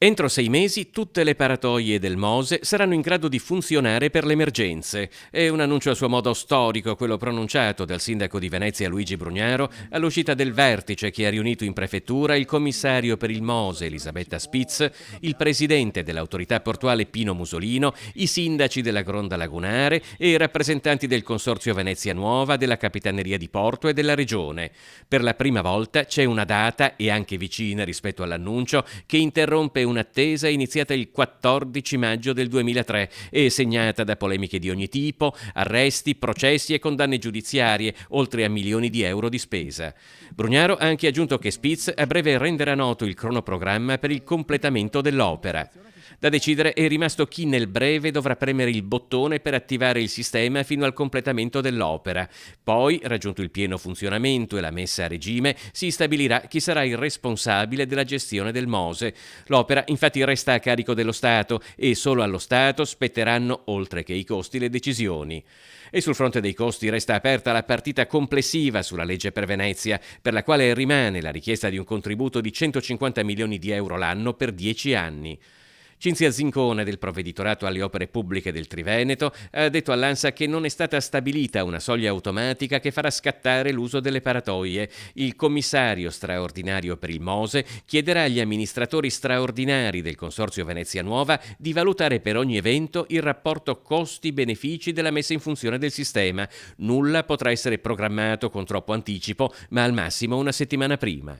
Entro 6 mesi tutte le paratoie del Mose saranno in grado di funzionare per le emergenze. È un annuncio a suo modo storico, quello pronunciato dal sindaco di Venezia Luigi Brugnaro all'uscita del vertice che ha riunito in prefettura il commissario per il Mose Elisabetta Spitz, il presidente dell'autorità portuale Pino Musolino, i sindaci della Gronda Lagunare e i rappresentanti del Consorzio Venezia Nuova, della Capitaneria di Porto e della Regione. Per la prima volta c'è una data, e anche vicina rispetto all'annuncio, che interrompe un'attesa iniziata il 14 maggio del 2003 e segnata da polemiche di ogni tipo, arresti, processi e condanne giudiziarie, oltre a milioni di euro di spesa. Brugnaro ha anche aggiunto che Spitz a breve renderà noto il cronoprogramma per il completamento dell'opera. Da decidere è rimasto chi nel breve dovrà premere il bottone per attivare il sistema fino al completamento dell'opera. Poi, raggiunto il pieno funzionamento e la messa a regime, si stabilirà chi sarà il responsabile della gestione del Mose. L'opera infatti resta a carico dello Stato e solo allo Stato spetteranno, oltre che i costi, le decisioni. E sul fronte dei costi resta aperta la partita complessiva sulla legge per Venezia, per la quale rimane la richiesta di un contributo di 150 milioni di euro l'anno per 10 anni. Cinzia Zincone, del Provveditorato alle Opere Pubbliche del Triveneto, ha detto all'ANSA che non è stata stabilita una soglia automatica che farà scattare l'uso delle paratoie. Il commissario straordinario per il Mose chiederà agli amministratori straordinari del Consorzio Venezia Nuova di valutare per ogni evento il rapporto costi-benefici della messa in funzione del sistema. Nulla potrà essere programmato con troppo anticipo, ma al massimo una settimana prima.